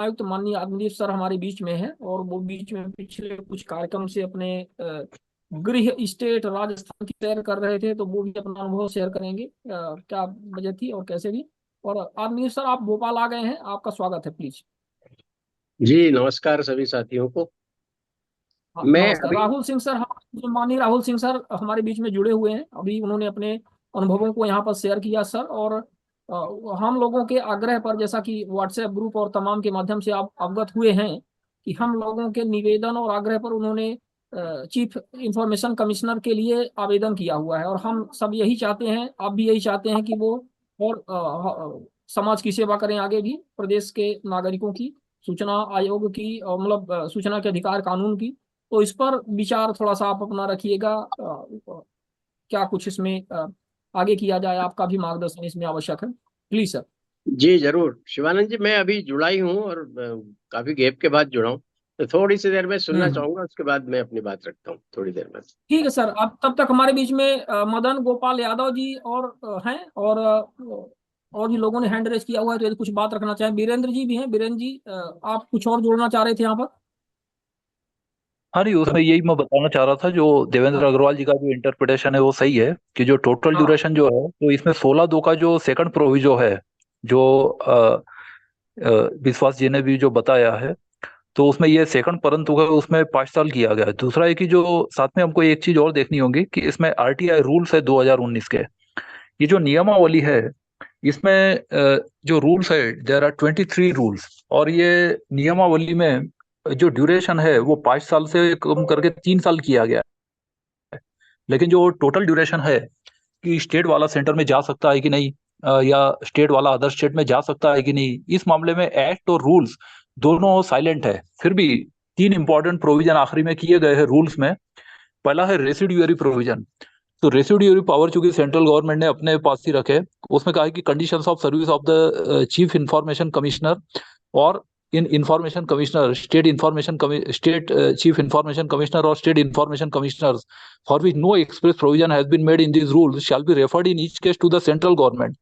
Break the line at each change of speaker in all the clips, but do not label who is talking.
आयुक्त माननीय आदिदेव सर हमारे बीच में है, और वो बीच में पिछले कुछ कार्यक्रम से अपने गृह स्टेट राजस्थान की सैर कर रहे थे, तो वो भी अपना अनुभव शेयर करेंगे, क्या वजह थी और कैसे भी। और आदिदेव सर, आप भोपाल आ गए हैं, आपका स्वागत है, प्लीज।
जी नमस्कार सभी साथियों को।
हाँ,
मैं
नमस्कार।
अभी
राहुल सिंह सर, माननीय राहुल सिंह सर हमारे बीच में जुड़े हुए हैं, अभी उन्होंने अपने अनुभवों को यहाँ पर शेयर किया सर। और हम लोगों के आग्रह पर, जैसा कि व्हाट्सएप ग्रुप और तमाम के माध्यम से आप अवगत हुए हैं, कि हम लोगों के निवेदन और आग्रह पर उन्होंने चीफ इंफॉर्मेशन कमिश्नर के लिए आवेदन किया हुआ है। और हम सब यही चाहते हैं, आप भी यही चाहते हैं कि वो और समाज की सेवा करें आगे भी, प्रदेश के नागरिकों की, सूचना आयोग की, और मतलब सूचना के अधिकार कानून की। तो इस पर विचार थोड़ा सा आप अपना रखिएगा। क्या कुछ इसमें आगे किया जाए, आपका भी मार्गदर्शन इसमें आवश्यक है, प्लीज सर।
जी जरूर शिवानंद जी, मैं अभी जुड़ा ही हूँ और काफी गैप के बाद जुड़ा हूँ, तो थोड़ी सी देर में सुनना
हम्म।
चाहूंगा, उसके बाद मैं अपनी बात रखता हूँ थोड़ी देर में।
ठीक है सर, अब तब तक हमारे बीच में मदन गोपाल यादव जी और हैं, और भी लोगों ने हैंड रेस किया हुआ है, तो यदि कुछ बात रखना चाहें, वीरेंद्र जी भी हैं। वीरेंद्र जी, आप कुछ और जोड़ना चाह रहे थे यहाँ पर?
हाँ नहीं, उसमें यही मैं बताना चाह रहा था, जो देवेंद्र
हाँ
अग्रवाल जी का जो इंटरप्रिटेशन है वो सही है, कि जो टोटल
हाँ।
ड्यूरेशन जो है, तो इसमें 16/2 का जो सेकंड प्रोविजो है, जो विश्वास जी ने भी जो बताया है, तो उसमें ये सेकंड परंतु है, उसमें 5 साल किया गया है। दूसरा है कि जो साथ में हमको एक चीज और देखनी होगी, कि इसमें आरटीआई रूल्स है 2019 के, ये जो नियमावली है, इसमें जो रूल्स है, देयर आर 23 रूल्स, और ये नियमावली में जो ड्यूरेशन है वो 5 साल से कम करके 3 साल किया गया है। लेकिन जो टोटल ड्यूरेशन है, कि स्टेट वाला सेंटर में जा सकता है कि नहीं, या स्टेट वाला अदर स्टेट में जा सकता है कि नहीं, इस मामले में एक्ट और रूल्स दोनों साइलेंट है। फिर भी 3 इंपॉर्टेंट प्रोविजन आखिरी में किए गए हैं रूल्स में। पहला है रेसिड्यूअरी प्रोविजन। तो रेसिड्यूअरी पावर चूंकि सेंट्रल गवर्नमेंट ने अपने पास ही रखे, उसमें कहा है कि conditions of service of the chief information commissioner और इन information commissioner, state chief information commissioner और state information commissioners, for which no express provision has been made in this rules, shall be referred in each case to the central government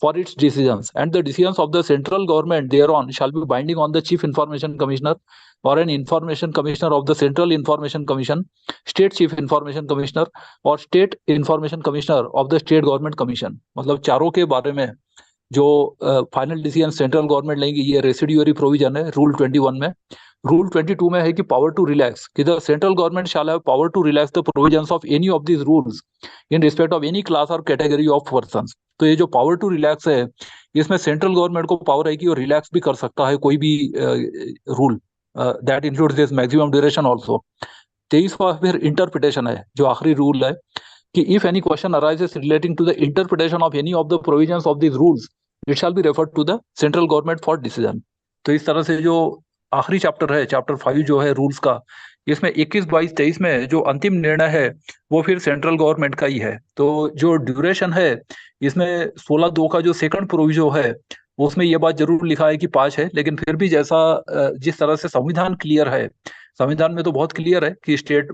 for its decisions, and the decisions of the central government thereon shall be binding on the chief information commissioner or an information commissioner of the central information commission, state chief information commissioner और state information commissioner of the state government commission। मतलब चारों के बारे में जो final decision central government लेंगी, ये रेसिड्यूअरी provision है रूल 21 में। रूल 22 में है कि पावर टू रिलैक्स, कि the central government shall have power to relax the provisions of any of this rules in respect of any class और कैटेगरी ऑफ पर्संस। तो ये जो पावर टू रिलैक्स है, इसमें सेंट्रल गवर्नमेंट को power है कि वो रिलैक्स भी कर सकता है कोई भी rule, that includes this maximum duration also. 23वां फिर इंटरप्रिटेशन है, जो आखिरी रूल है, कि if any question arises relating to the interpretation of any of the provisions of this rules, it shall be referred to the central government for decision. तो इस तरह से जो आखिरी चैप्टर है, चैप्टर 5 जो है रूल्स का, इसमें 21, 22, 23 में जो अंतिम निर्णय है वो फिर सेंट्रल गवर्नमेंट का ही है। तो जो ड्यूरेशन है, इसमें 16/2 का जो सेकंड प्रोविजो है, उसमें ये बात जरूर लिखा है कि 5 है, लेकिन फिर भी जैसा जिस तरह से संविधान क्लियर है, संविधान में तो बहुत क्लियर है कि स्टेट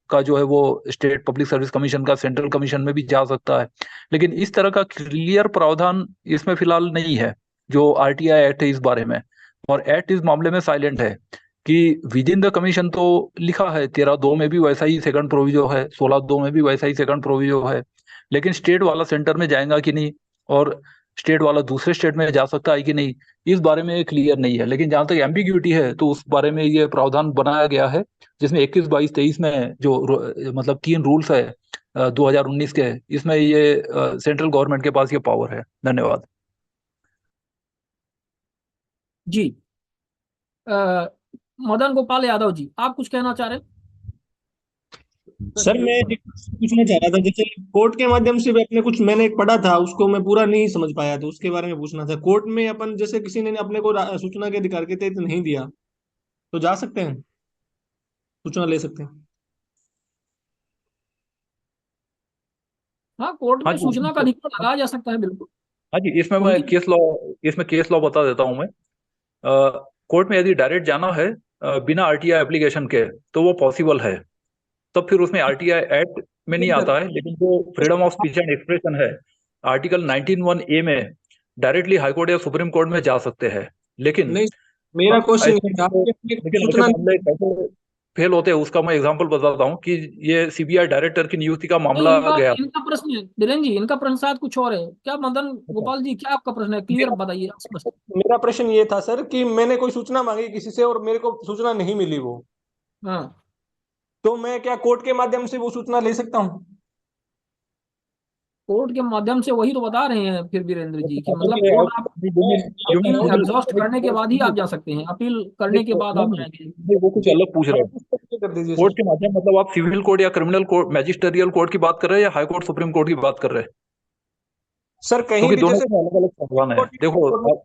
का जो है वो स्टेट पब्लिक सर्विस कमीशन का सेंट्रल कमीशन में भी जा सकता है, लेकिन इस तरह का क्लियर प्रावधान इसमें फिलहाल नहीं है जो आरटीआई एक्ट है इस बारे में। और एक्ट इस मामले में साइलेंट है, कि विद इन द कमीशन तो लिखा है, 13(2) में भी वैसा ही सेकंड प्रोविजो है, 16(2) में भी वैसा ही सेकंड प्रोविजो है, लेकिन स्टेट वाला सेंटर में जाएगा कि नहीं, और स्टेट वाला दूसरे स्टेट में जा सकता है कि नहीं, इस बारे में क्लियर नहीं है। लेकिन जहां तक एम्बिग्यूटी है, तो उस बारे में ये प्रावधान बनाया गया है, जिसमें 21, 22, 23 में जो मतलब 3 रूल्स है 2019 के, इसमें ये सेंट्रल गवर्नमेंट के पास ये पावर है। धन्यवाद।
जी। अ, मदन गोपाल यादव जी, आप कुछ कहना चाह रहे हैं?
सर मैं एक पूछना चाह रहा था, जैसे कोर्ट के माध्यम से भी अपने कुछ मैंने एक पढ़ा था, उसको मैं पूरा नहीं समझ पाया, तो उसके बारे में पूछना था। कोर्ट में अपन जैसे किसी ने अपने को सूचना के अधिकार के तहत नहीं दिया, तो जा सकते हैं, सूचना ले सकते हैं?
हाँ, कोर्ट
हाँ
में
जी,
सूचना का अधिकार लगाया जा सकता है, बिल्कुल।
हाँ जी, इसमें मैं
उनकी।
केस लॉ बता देता हूँ मैं। कोर्ट में यदि डायरेक्ट जाना है बिना आरटीआई एप्लीकेशन के, तो वो पॉसिबल है, तब फिर उसमें आरटीआई एक्ट में नहीं आता है। लेकिन जो freedom of speech and expression है, आर्टिकल 19(1)(a) में डायरेक्टली हाईकोर्ट या सुप्रीम कोर्ट में जा सकते हैं। लेकिन
नहीं, मेरा क्वेश्चन
ऐसे
ये था कि
लेकिन ऐसे
सूचना
मामले कैसे फेल होते हैं उसका मैं एग्जांपल बताता हूँ कि ये सीबीआई डायरेक्टर की नियुक्ति का
नहीं,
मामला
इनका
गया।
इनका प्रश्न, बीरेन जी, इनका प्रश्न शायद कुछ और है क्या? मदन गोपाल जी, क्या आपका प्रश्न है? क्लियर
मेरा
बताइए स्पष्ट।
मेरा प्रश्न ये था सर कि मैंने कोई सूचना मांगी किसी से और मेरे को सूचना नहीं मिली वो,
हाँ,
तो मैं क्या कोर्ट के माध्यम से वो सूचना ले सकता हूँ?
कोर्ट के माध्यम से, वही तो बता रहे हैं फिर वीरेंद्र जी कि मतलब
देखिए,
कोर्ट, आप अपील
यूनियन
एग्जॉस्ट करने के बाद ही आप जा सकते हैं, अपील करने के बाद आप जाएंगे।
वो कुछ अलग पूछ रहे हैं।
कर दीजिए
कोर्ट
सर।
के माध्यम मतलब आप सिविल कोर्ट या क्रिमिनल कोर्ट, मैजिस्ट्रियल कोर्ट की बात कर रहे हैं या हाई कोर्ट सुप्रीम कोर्ट की बात कर रहे हैं?
सर कहीं
क्योंकि
भी
दोनों
जैसे
के अलग अलग प्रावधान है। देखो,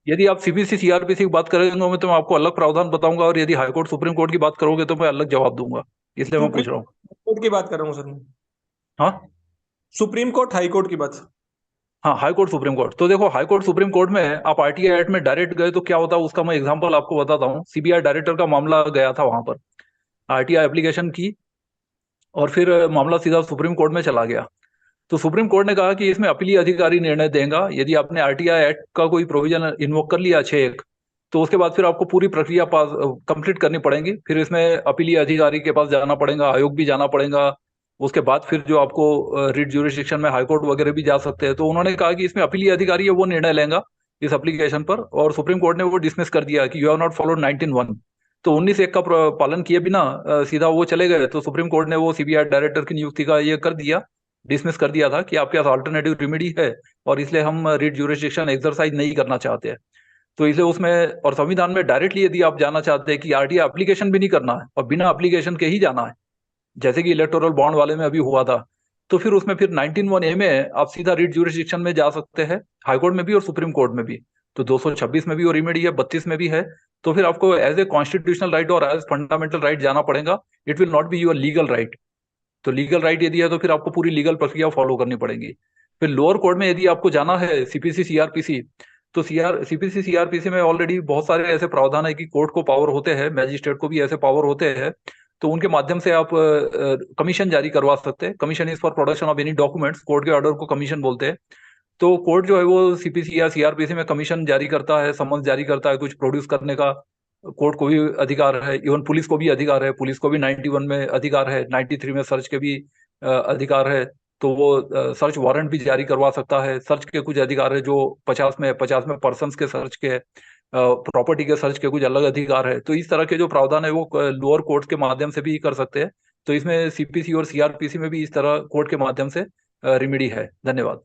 यदि आप सीबीसी सीआरपीसी की बात करेंगे तो मैं आपको अलग प्रावधान बताऊंगा, और यदि हाई कोर्ट सुप्रीम कोर्ट की बात करोगे तो मैं अलग जवाब दूंगा, इसलिए मैं पूछ रहा
सुप्रीम
हूँ।
कोर्ट की बात कर रहा हूँ सर मैं।
हाँ,
सुप्रीम कोर्ट हाई कोर्ट की बात।
हाँ, हाई कोर्ट सुप्रीम कोर्ट। तो देखो, हाई कोर्ट सुप्रीम कोर्ट में आप आरटीआई एक्ट में डायरेक्ट गए तो क्या होता है उसका मैं एग्जांपल आपको बताता हूँ। सीबीआई डायरेक्टर का मामला गया था वहां पर, आरटीआई एप्लीकेशन की, और फिर मामला सीधा सुप्रीम कोर्ट में चला गया। तो सुप्रीम कोर्ट ने कहा कि इसमें अपीलीय अधिकारी निर्णय देगा। यदि आपने आरटीआई एक्ट का कोई प्रोविजन इन्वोक कर लिया 6(1), तो उसके बाद फिर आपको पूरी प्रक्रिया पास कंप्लीट करनी पड़ेगी। फिर इसमें अपीलीय अधिकारी के पास जाना पड़ेगा, आयोग भी जाना पड़ेगा। उसके बाद फिर जो आपको रिट ज्यूरिसडिक्शन में हाईकोर्ट वगैरह भी जा सकते हैं। तो उन्होंने कहा कि इसमें अपीलीय अधिकारी है वो निर्णय लेगा इस एप्लीकेशन पर, और सुप्रीम कोर्ट ने वो डिसमिस कर दिया कि यू हैव नॉट फॉलोड 19(1). तो 19(1) का पालन किए बिना सीधा वो चले गए। तो सुप्रीम कोर्ट ने वो सीबीआई डायरेक्टर की नियुक्ति का ये कर दिया, डिसमिस कर दिया था कि आपके पास अल्टरनेटिव रेमेडी है, और इसलिए हम रिट ज्यूरिसडिक्शन एक्सरसाइज नहीं करना चाहते हैं। तो इसलिए उसमें, और संविधान में डायरेक्टली यदि आप जाना चाहते हैं कि आरटीआई एप्लीकेशन भी नहीं करना है और बिना एप्लीकेशन के ही जाना है, जैसे कि इलेक्टोरल बॉन्ड वाले में अभी हुआ था, तो फिर उसमें फिर 19(1)(a) में आप सीधा रिट ज्यूरिसडिक्शन में जा सकते हैं, हाईकोर्ट में भी और सुप्रीम कोर्ट में भी। तो 226 में भी वो रेमेडी है, 32 में भी है। तो फिर आपको एज ए कॉन्स्टिट्यूशनल राइट और एज फंडामेंटल राइट जाना पड़ेगा। It will not be your legal right. तो लीगल राइट यदि है तो फिर आपको पूरी लीगल प्रक्रिया फॉलो करनी पड़ेगी। फिर लोअर कोर्ट में यदि आपको जाना है सीपीसी सीआरपीसी, तो सीपीसी सीआरपीसी में ऑलरेडी बहुत सारे ऐसे प्रावधान है कि कोर्ट को पावर होते हैं, मैजिस्ट्रेट को भी ऐसे पावर होते हैं। तो उनके माध्यम से आप कमीशन जारी करवा सकते हैं। Commission is for production of any documents, court के ऑर्डर को कमीशन बोलते हैं। तो कोर्ट जो है वो सीपीसी या सीआरपीसी में कमीशन जारी करता है, समन्स जारी करता है कुछ प्रोड्यूस करने का। कोर्ट को भी अधिकार है, इवन पुलिस को भी अधिकार है। पुलिस को भी 91 में अधिकार है, 93 में सर्च के भी अधिकार है। तो वो सर्च वारंट भी जारी करवा सकता है। सर्च के कुछ अधिकार है जो 50 में पर्सन्स के सर्च के, प्रॉपर्टी के सर्च के कुछ अलग अधिकार है। तो इस तरह के जो प्रावधान है वो लोअर कोर्ट के माध्यम से भी कर सकते हैं। तो इसमें सीपीसी और सीआरपीसी में भी इस तरह कोर्ट के माध्यम से रेमेडी है। धन्यवाद।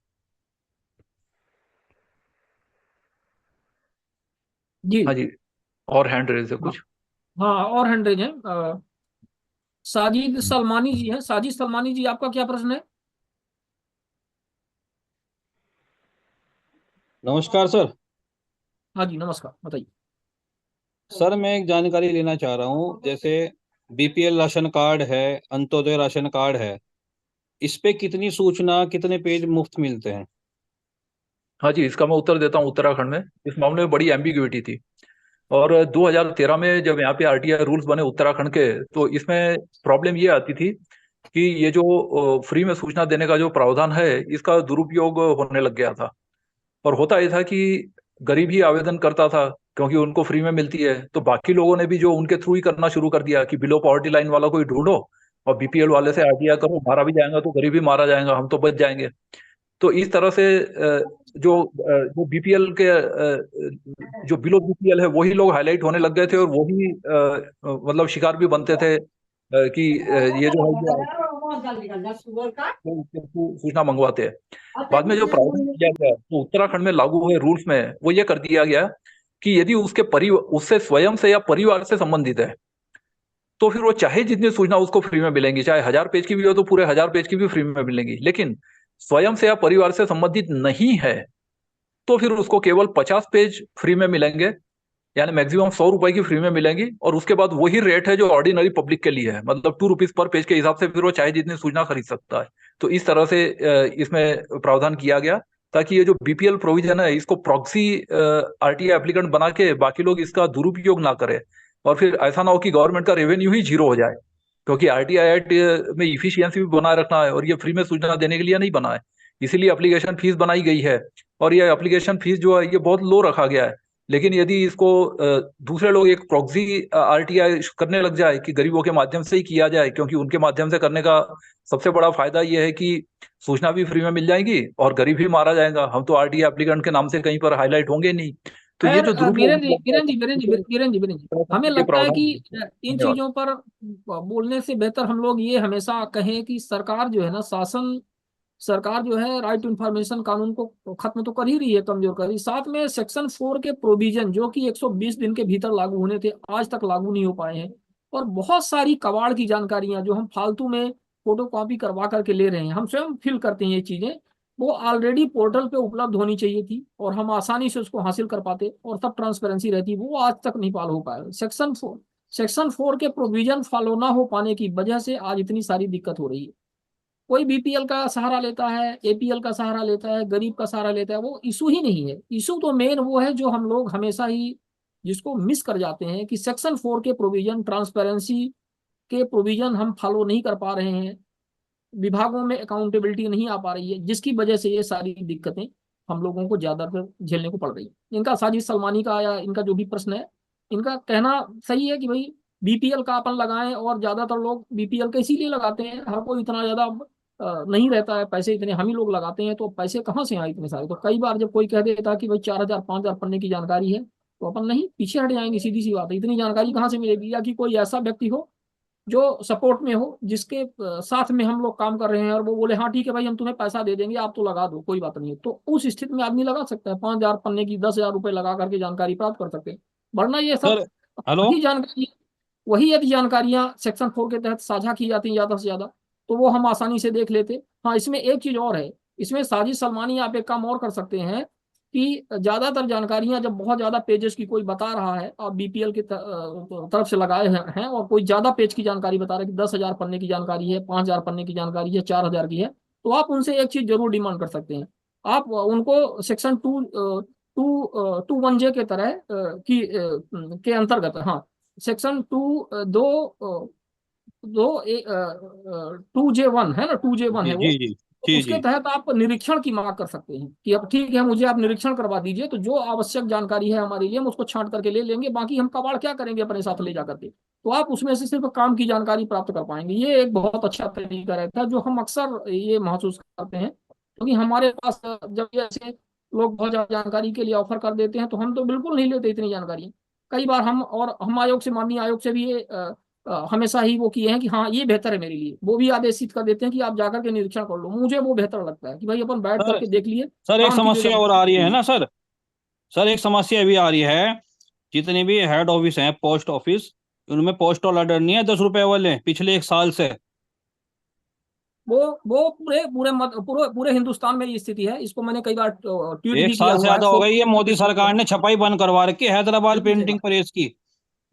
जी।
हाँ जी, और हैंड रेज है
हाँ,
कुछ?
हाँ, और हैंडरेज हैं। साजिद सलमानी जी हैं। साजिद सलमानी जी, आपका क्या प्रश्न है?
नमस्कार सर।
हाँ जी, नमस्कार, बताइए।
सर मैं एक जानकारी लेना चाह रहा हूँ, जैसे बीपीएल राशन कार्ड है, अंत्योदय राशन कार्ड है, इस पे कितनी सूचना, कितने पेज मुफ्त मिलते हैं?
हाँ जी, इसका मैं उत्तर देता हूँ। उत्तराखंड में इस मामले में बड़ी एम्बिग्युइटी थी, और 2013 में जब यहाँ पे आरटीआई रूल्स बने उत्तराखंड के, तो इसमें प्रॉब्लम ये आती थी कि ये जो फ्री में सूचना देने का जो प्रावधान है इसका दुरुपयोग होने लग गया था। और होता ये था कि गरीब ही आवेदन करता था क्योंकि उनको फ्री में मिलती है। तो बाकी लोगों ने भी जो उनके थ्रू ही करना शुरू कर दिया कि बिलो पॉवर्टी लाइन वाला कोई ढूंढो और बीपीएल वाले से आरटीआई करो, मारा भी जाएगा तो गरीब ही मारा जाएगा, हम तो बच जाएंगे। तो इस तरह से जो बीपीएल के जो बिलो बीपीएल है वही लोग हाईलाइट होने लग गए थे, और वही मतलब शिकार भी बनते थे कि ये जो है सूचना मंगवाते हैं। बाद में जो प्रावधान किया गया तो उत्तराखंड में लागू हुए रूल्स में वो ये कर दिया गया कि यदि उससे स्वयं से या परिवार से संबंधित है, तो फिर वो चाहे जितनी सूचना उसको फ्री में मिलेंगी, चाहे 1000 पेज की भी हो तो पूरे 1000 पेज की भी फ्री में मिलेंगी। लेकिन स्वयं से या परिवार से संबंधित नहीं है तो फिर उसको केवल 50 पेज फ्री में मिलेंगे, यानी मैक्सिमम 100 रुपए की फ्री में मिलेंगी। और उसके बाद वही रेट है जो ऑर्डिनरी पब्लिक के लिए है, मतलब 2 रुपीज पर पेज के हिसाब से फिर वो चाहे जितनी सूचना खरीद सकता है। तो इस तरह से इसमें प्रावधान किया गया ताकि ये जो बीपीएल प्रोविजन है इसको प्रॉक्सी आरटीआई एप्लीकेंट बना के बाकी लोग इसका दुरुपयोग ना करें, और फिर ऐसा ना हो कि गवर्नमेंट का रेवेन्यू ही जीरो हो जाए। क्योंकि आरटीआई एक्ट में इफिशियंसी भी बनाए रखना है, और ये फ्री में सूचना देने के लिए नहीं बना है। इसीलिए एप्लीकेशन फीस बनाई गई है, और ये एप्लीकेशन फीस जो है ये बहुत लो रखा गया है। लेकिन यदि इसको दूसरे लोग एक प्रॉक्सी आरटीआई करने लग जाए कि गरीबों के माध्यम से ही किया जाए, क्योंकि उनके माध्यम से करने का सबसे बड़ा फायदा यह है कि सूचना भी फ्री में मिल जाएगी और गरीब भी मारा जाएगा, हम तो आरटीआई एप्लीकेंट के नाम से कहीं पर हाईलाइट होंगे नहीं। तो ये
खैर
जो
बीरेन जी
दुरुपयोग
बीरेन जी, हमें
के
लगता है
प्रावधान।
कि इन
धन्यवाद।
चीजों पर बोलने से बेहतर हम लोग ये हमेशा कहें कि सरकार जो है ना, शासन सरकार जो है राइट टू इंफॉर्मेशन कानून को खत्म तो कर ही रही है, कमजोर कर रही है। साथ में सेक्शन 4 के प्रोविजन जो कि 120 दिन के भीतर लागू होने थे, आज तक लागू नहीं हो पाए हैं। और बहुत सारी कबाड़ की जानकारियां जो हम फालतू में फोटो कॉपी करवा करके ले रहे हैं, हम स्वयं फिल करते हैं ये चीजें, वो ऑलरेडी पोर्टल पे उपलब्ध होनी चाहिए थी और हम आसानी से उसको हासिल कर पाते और तब ट्रांसपेरेंसी रहती। वो आज तक नहीं फॉलो हो पाया। सेक्शन 4 के प्रोविजन फॉलो ना हो पाने की वजह से आज इतनी सारी दिक्कत हो रही है। कोई बीपीएल का सहारा लेता है, एपीएल का सहारा लेता है, गरीब का सहारा लेता है, वो इशू ही नहीं है। इशू तो मेन वो है जो हम लोग हमेशा ही जिसको मिस कर जाते हैं कि सेक्शन 4 के प्रोविजन, ट्रांसपेरेंसी के प्रोविजन हम फॉलो नहीं कर पा रहे हैं, विभागों में अकाउंटेबिलिटी नहीं आ पा रही है, जिसकी वजह से ये सारी दिक्कतें हम लोगों को ज्यादातर झेलने को पड़ रही है। इनका साजिद सलमानी का या इनका जो भी प्रश्न है, इनका कहना सही है कि भाई बीपीएल का अपन लगाएं, और ज्यादातर लोग बीपीएल का इसीलिए लगाते हैं, हर कोई इतना ज्यादा नहीं रहता है, पैसे इतने हम ही लोग लगाते हैं, तो पैसे कहाँ से आए इतने सारे। तो कई बार जब कोई कह देता कि भाई 4,000 5,000 पन्ने की जानकारी है, तो अपन नहीं पीछे हट जाएंगे, सीधी सी बात है। इतनी जानकारी कहाँ से मिलेगी, या कि कोई ऐसा व्यक्ति हो जो सपोर्ट में हो, जिसके साथ में हम लोग काम कर रहे हैं, और वो बोले हाँ ठीक है भाई हम तुम्हें पैसा दे देंगे, आप तो लगा दो कोई बात नहीं है। तो उस स्थिति में आदमी लगा सकता है 5,000 पन्ने की, 10,000 रुपए लगा करके जानकारी प्राप्त कर सकते हैं। वरना ये सब
सर हेलो।
वही जानकारी, वही यदि जानकारियां सेक्शन 4 के तहत साझा की जाती हैं ज्यादा से ज्यादा, तो वो हम आसानी से देख लेते। हाँ, इसमें एक चीज और है, इसमें साजिद सलमानी आप एक काम और कर सकते हैं कि ज्यादातर जानकारियां जब बहुत ज्यादा पेजेस की कोई बता रहा है और बीपीएल की तरफ से लगाए हैं, और कोई ज्यादा पेज की जानकारी बता रहा है कि 10,000 पन्ने की जानकारी है, 5,000 पन्ने की जानकारी है, 4,000 की है, तो आप उनसे एक चीज जरूर डिमांड कर सकते हैं। आप उनको सेक्शन 221J के तरह के अंतर्गत, हाँ, सेक्शन 2J1 है ना, 2J1
जी
है
जी
वो,
जी
तो
जी
उसके
जी।
तहत आप निरीक्षण की मांग कर सकते हैं कि अब ठीक है मुझे आप निरीक्षण करवा दीजिए, तो जो आवश्यक जानकारी है हमारे लिए हम उसको छांट करके ले लेंगे, बाकी हम कबाड़ क्या करेंगे अपने साथ ले जा करके। तो आप उसमें से सिर्फ काम की जानकारी प्राप्त कर पाएंगे। ये एक बहुत अच्छा तरीका रहता है जो हम अक्सर ये महसूस करते हैं, क्योंकि हमारे पास जब ये ऐसे लोग बहुत ज्यादा जानकारी के लिए ऑफर कर देते हैं, तो हम तो बिल्कुल नहीं लेते इतनी जानकारी। कई बार हम आयोग से, माननीय आयोग से भी ये हमेशा ही वो किए हैं कि हाँ ये बेहतर है मेरे लिए, वो भी आदेशित कर देते हैं कि आप जाकर के निरीक्षण कर लो। मुझे वो बेहतर लगता है कि भाई अपन बैठ
सर
करके देख लिए,
सर एक
काम की
समस्या
जगह।
और आ रही है ना सर। सर एक समस्या भी आ रही है, जितने भी हेड ऑफिस हैं पोस्ट ऑफिस, उनमें पोस्टल ऑर्डर नहीं है 10 रुपए वाले पिछले 1 साल से।
वो पूरे हिंदुस्तान में ये स्थिति है। इसको मैंने कई बार ट्वीट
एक
भी किया
साल से
हुआ है,
ज्यादा हो गई है,
सोशल
मोदी सरकार ने छपाई बंद करवा रखी है हैदराबाद
बिल्कुल सही
प्रिंटिंग
बात।
प्रेस की।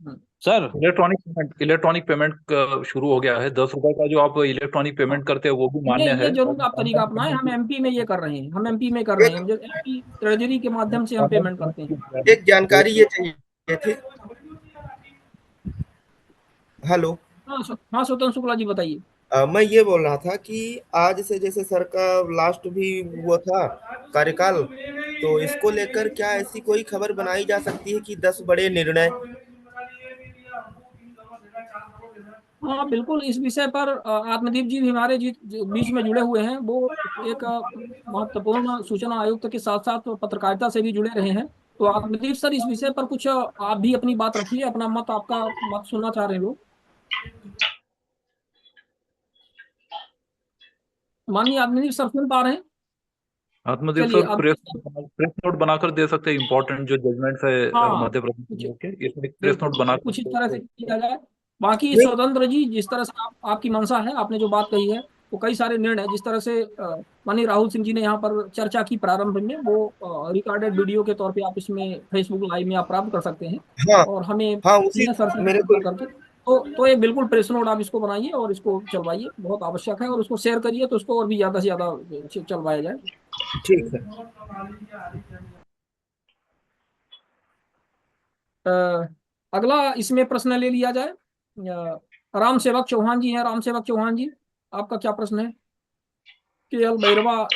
हम्म।
सर
इलेक्ट्रॉनिक पेमेंट शुरू हो गया है। 10 रुपए का जो आप इलेक्ट्रॉनिक
हाँ,
पेमेंट करते हैं वो भी
ये
मान्य
ये
है।
जरूर आप तरीका अपनाएं। हम एमपी में ये कर रहे हैं, हम एमपी में कर रहे हैं, जो एमपी ट्रेजरी के माध्यम से हम पेमेंट करते हैं।
एक जानकारी ये चाहिए थी। हेलो।
हाँ हाँ, स्वतंत्र शुक्ला जी बताइए।
मैं ये बोल रहा था कि आज से जैसे सर का लास्ट भी हुआ था कार्यकाल, तो इसको लेकर क्या ऐसी कोई खबर बनाई जा सकती है कि 10 बड़े निर्णय।
हाँ बिल्कुल, इस विषय पर आत्मदीप जी भी हमारे बीच में जुड़े हुए हैं। वो एक महत्वपूर्ण सूचना आयुक्त के साथ साथ पत्रकारिता से भी जुड़े रहे हैं। तो आत्मदीप सर, इस विषय पर कुछ आप भी अपनी बात रखिए, अपना मत, आपका मत सुनना चाह रहे हैं लोग। माननीय आत्मदीप सर सुन पा रहे हैं?
आत्मदीप
चलिए
सर
अब,
प्रेस नोट बनाकर दे सकते हैं। इंपॉर्टेंट जो जजमेंट्स है
हाँ
मध्य प्रदेश
कुछ,
के, इसमें एक प्रेस नोट
बिल्कुल
बनाकर
कुछ इस तरह से
तो।
किया जाए। बाकी
नहीं।
स्वतंत्र जी, जिस तरह से आपकी मंशा है, आपने जो बात कही है, वो कई सारे निर्णय जिस तरह से माननीय राहुल सिंह जी ने यहाँ पर चर्चा की प्रारंभ में, वो रिकॉर्डेड वीडियो के तौर पे आप इसमें फेसबुक लाइव में आप प्राप्त कर सकते हैं,
हाँ।
और हमें
हाँ, उसी
सर से
मेरे
कर
को।
करके। तो एक बिल्कुल प्रेस नोट आप इसको बनाइए और इसको चलवाइए, बहुत आवश्यक है, और उसको शेयर करिए तो उसको और भी ज्यादा से ज्यादा चलवाया जाए।
ठीक है।
अगला इसमें प्रश्न ले लिया जाए। राम सेवक चौहान जी हैं, राम सेवक चौहान जी, आपका क्या प्रश्न है? के एल भैरवा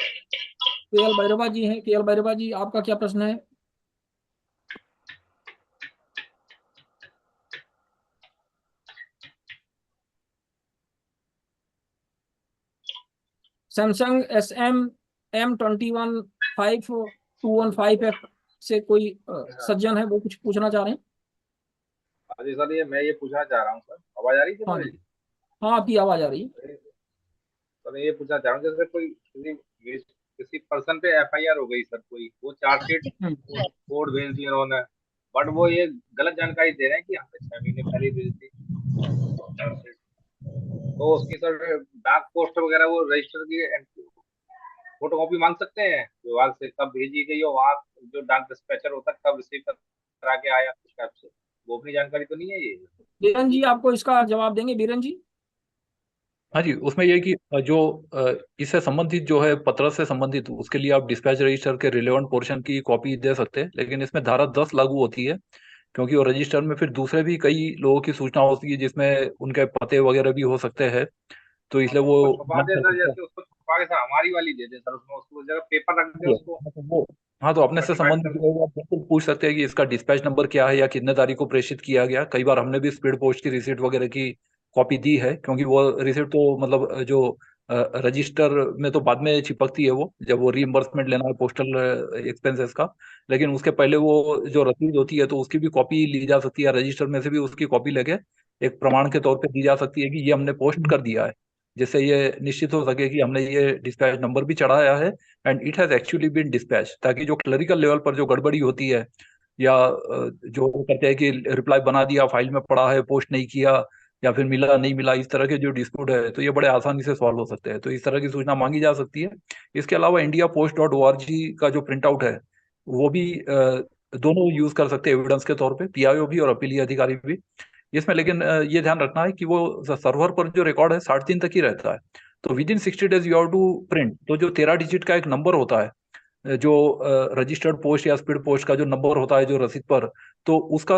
जी हैं, के एल भैरवा जी, आपका क्या प्रश्न है? सैमसंग SM M215215F से कोई सज्जन है, वो कुछ पूछना चाह रहे हैं?
हाँ जी सर, ये मैं ये पूछना चाह रहा हूँ सर, आवाज आ रही है
हाँ
मेरी?
जी, हाँ आपकी आवाज आ रही है।
सर ये पूछना चाह रहा हूँ, जैसे कोई किसी पर्सन पे FIR हो गई सर, कोई वो चार्जशीट कोड भेज दिया उन्होंने, बट वो ये गलत जानकारी दे रहे हैं कि हमने 6 महीने पहले ही भेज दी चार्जशीट, तो उसकी सर डाक पोस्ट वगैरह वो रजिस्टर की फोटो कॉपी मांग सकते हैं विभाग से, कब भेजी गई हो, वहाँ जो डाक डिस्पैचर होता है कब रिसीव करा के आया उस टाइप से, वो अपनी जानकारी तो नहीं है ये?
बीरन जी आपको इसका जवाब देंगे, बीरन जी?
हाँ जी, उसमें ये है कि जो इससे संबंधित जो है पत्र से संबंधित, उसके लिए आप डिस्पैच रजिस्टर के रिलेवेंट पोर्शन की कॉपी दे सकते हैं, लेकिन इसमें धारा 10 लागू होती है, क्योंकि वो रजिस्टर में फिर दूसरे भी कई लोगों की सूचना होती है जिसमें उनके पते वगैरह भी हो सकते हैं, तो इसलिए वो
उसको छुपा दे सर, जैसे उसको छुपा के सर हमारी वाली दे दे सर, उसमें उसको जगह पेपर रख दे उसको
वो हाँ, तो अपने से
सर्टिफाइड
संबंधित
कर
जो है आप बिल्कुल पूछ सकते हैं कि इसका डिस्पैच नंबर क्या है या कितने तारीख को प्रेषित किया गया। कई बार हमने भी स्पीड पोस्ट की रिसीट वगैरह की कॉपी दी है, क्योंकि वो रिसीट तो मतलब जो रजिस्टर में तो बाद में चिपकती है, वो जब वो रीइंबर्समेंट लेना है पोस्टल एक्सपेंसेस का, लेकिन उसके पहले वो जो रसीद होती है तो उसकी भी कॉपी ली जा सकती है, रजिस्टर में से भी उसकी कॉपी लेके एक प्रमाण के तौर पे दी जा सकती है कि ये हमने पोस्ट कर दिया है, जिससे ये निश्चित हो सके कि हमने ये डिस्पैच नंबर भी चढ़ाया है and it has actually been dispatch, ताकि जो क्लरिकल लेवल पर जो गड़बड़ी होती है या जो वो कहते हैं कि रिप्लाई बना दिया, फाइल में पड़ा है, पोस्ट नहीं किया, या फिर मिला नहीं मिला, इस तरह के जो डिस्प्यूट है तो ये बड़े आसानी से सॉल्व हो सकते हैं, तो इस तरह की सूचना मांगी जा सकती है। इसके अलावा indiapost.org का जो प्रिंट आउट है वो भी दोनों यूज कर सकते हैं एविडेंस के तौर पे, PIO भी और अपीलीय अधिकारी भी इसमें, लेकिन ये ध्यान रखना है कि वो सर्वर पर जो रिकॉर्ड है 60 दिन तक ही रहता है, तो within 60 days you have to print, तो जो 13 डिजिट का एक नंबर होता है, जो रजिस्टर्ड पोस्ट या स्पीड पोस्ट का जो नंबर होता है जो रसीद पर, तो उसका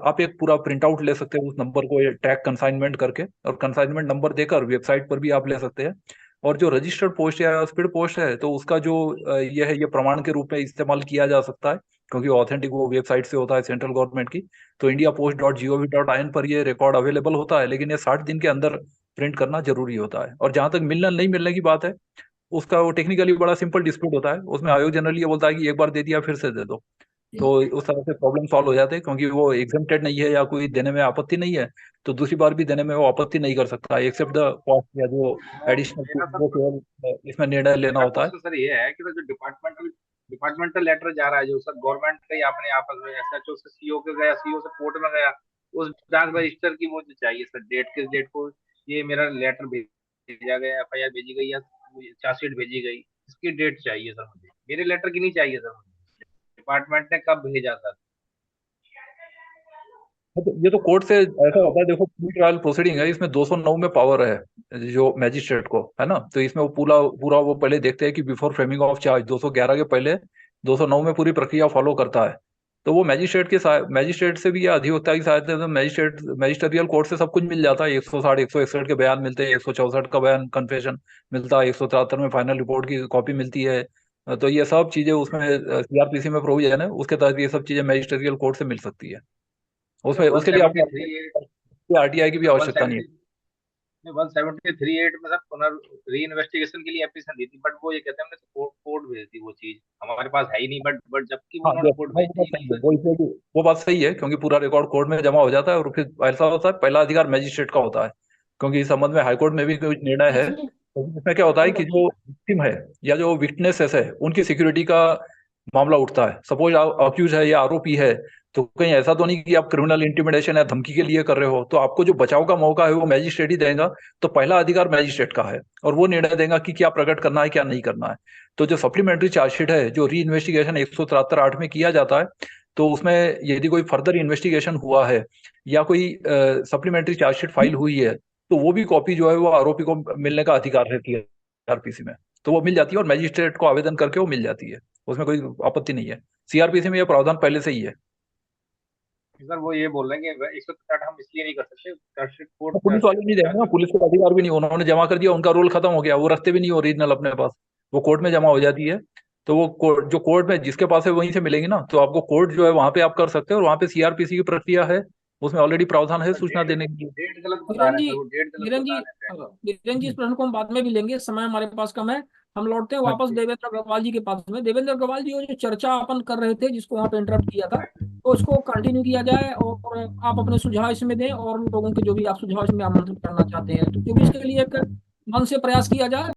आप एक पूरा प्रिंट आउट ले सकते हैं उस नंबर को टैग कंसाइनमेंट करके, और कंसाइनमेंट नंबर देकर वेबसाइट पर भी आप ले सकते हैं। और जो रजिस्टर्ड पोस्ट या स्पीड पोस्ट है तो उसका जो ये है, ये प्रमाण के रूप में इस्तेमाल किया जा सकता है, क्योंकि ऑथेंटिक वो वेबसाइट से होता है सेंट्रल गवर्नमेंट की, तो indiapost.gov.in पर ये रिकॉर्ड अवेलेबल होता है, लेकिन ये 60 दिन के अंदर प्रिंट करना जरूरी होता है। और जहां तक मिलना नहीं मिलने की बात है, उसका वो टेक्निकली बड़ा सिंपल डिस्प्यूट होता है, उसमें आयोग जनरली ये बोलता है कि एक बार दे दिया फिर से दे दो, तो उस तरह से प्रॉब्लम सॉल्व हो जाते हैं, क्योंकि वो एग्जेम्प्टेड नहीं है या कोई देने में आपत्ति नहीं है, तो दूसरी बार भी देने में वो आपत्ति नहीं कर सकता एक्सेप्ट द कॉस्ट या जो एडिशनल
मेरा
वो केवल इसमें निर्णय लेना
मेरा
होता है।
क्वेश्चन सर ये है कि जो डिपार्टमेंटल लेटर जा रहा है जो सर गवर्नमेंट का ही अपने आपस में SHO से CO के गया, CO से कोर्ट में गया, उस डाक रजिस्टर की वो जो चाहिए सर, डेट किस डेट को ये मेरा लेटर भेजा गया, FIR भेजी गई या चार्जशीट भेजी गई, इसकी डेट चाहिए सर मुझे, मेरे लेटर की नहीं चाहिए सर मुझे, डिपार्टमेंट ने कब भेजा सर।
ये तो कोर्ट से ऐसा होता है, देखो प्री ट्रायल प्रोसीडिंग है, इसमें 209 में पावर है जो मैजिस्ट्रेट को है ना, तो इसमें वो पूरा पूरा वो पहले देखते हैं कि बिफोर फ्रेमिंग ऑफ चार्ज 211 के पहले 209 में पूरी प्रक्रिया फॉलो करता है, तो वो मैजिस्ट्रेट से भी या अधिवक्ता की सहायता से मैजिस्ट्रियल कोर्ट से सब कुछ मिल जाता है, 160 161 के बयान मिलते हैं, 164 का बयान कन्फेशन मिलता है, 173 में फाइनल रिपोर्ट की कॉपी मिलती है, तो ये सब चीजें उसमें CRPC में प्रोविजन है, उसके तहत ये सब चीजें मैजिस्ट्रियल कोर्ट से मिल सकती है, उसमें उसके लिए आपको
173
RTI की भी आवश्यकता नहीं है।
173(8) में सर री इन्वेस्टिगेशन के लिए एप्लीकेशन दी थी, बट वो ये कहते हैं हमने कोर्ट भेज दी, वो चीज हमारे पास है ही नहीं, बट जबकि वो
हाँ,
उन्होंने कोर्ट भेज दी।
वो बात सही है, क्योंकि पूरा रिकॉर्ड कोर्ट में जमा हो जाता है, और फिर ऐसा होता है पहला अधिकार मैजिस्ट्रेट का होता है, क्योंकि इस संबंध में हाईकोर्ट में भी कोई निर्णय है, तो इसमें क्या होता है कि जो विक्टिम है या जो विटनेसेस है उनकी सिक्योरिटी का मामला उठता है, सपोज अक्यूज है या आरोपी है, तो कहीं ऐसा तो नहीं कि आप क्रिमिनल इंटिमिडेशन या धमकी के लिए कर रहे हो, तो आपको जो बचाव का मौका है वो मैजिस्ट्रेट ही देगा, तो पहला अधिकार मैजिस्ट्रेट का है, और वो निर्णय देगा कि क्या प्रकट करना है क्या नहीं करना है। तो जो सप्लीमेंट्री चार्जशीट है जो री इन्वेस्टिगेशन 173(8) में किया जाता है, तो उसमें यदि कोई फर्दर इन्वेस्टिगेशन हुआ है या कोई सप्लीमेंट्री चार्जशीट फाइल हुई है, तो वो भी कॉपी जो है वो आरोपी को मिलने का अधिकार रहती है CRPC में, तो वो मिल जाती है, और मैजिस्ट्रेट को आवेदन करके वो मिल जाती है, उसमें कोई आपत्ति नहीं है, CRPC में यह प्रावधान पहले से ही है।
सर वो ये बोल रहे हैं कि 168 हम इसलिए नहीं कर सकते, चार्जशीट कोर्ट
पुलिस वाले नहीं देंगे ना, पुलिस को अधिकार भी नहीं, उन्होंने जमा कर दिया, उनका रोल खत्म हो गया, वो रखते भी नहीं ओरिजिनल अपने पास, वो कोर्ट में जमा हो जाती है, तो वो जो कोर्ट में जिसके पास है वहीं से मिलेंगी ना, तो आपको कोर्ट जो है वहां पे आप कर सकते हो, और वहां पे CRPC की प्रक्रिया है, उसमें ऑलरेडी प्रावधान है सूचना देने की।
डेट गलत बता
वीरेन
रहे हैं
जी
सर, वो डेट गलत
वीरेन
बता
जी
रहे हैं।
वीरेन जी, इस प्रश्न को हम बाद में भी लेंगे, समय हमारे पास कम है। हम लौटते हैं
हाँ
वापस
जी।
देवेंद्र अग्रवाल जी के पास में। देवेंद्र अग्रवाल जी, वो जो चर्चा अपन कर रहे थे जिसको वहाँ पे इंटरप्ट किया था, तो उसको कंटिन्यू किया जाए और आप अपने सुझाव इसमें दें, और लोगों के जो भी आप सुझाव इसमें आमंत्रित करना चाहते हैं, तो जो भी इसके लिए एक मन से प्रयास किया जाए।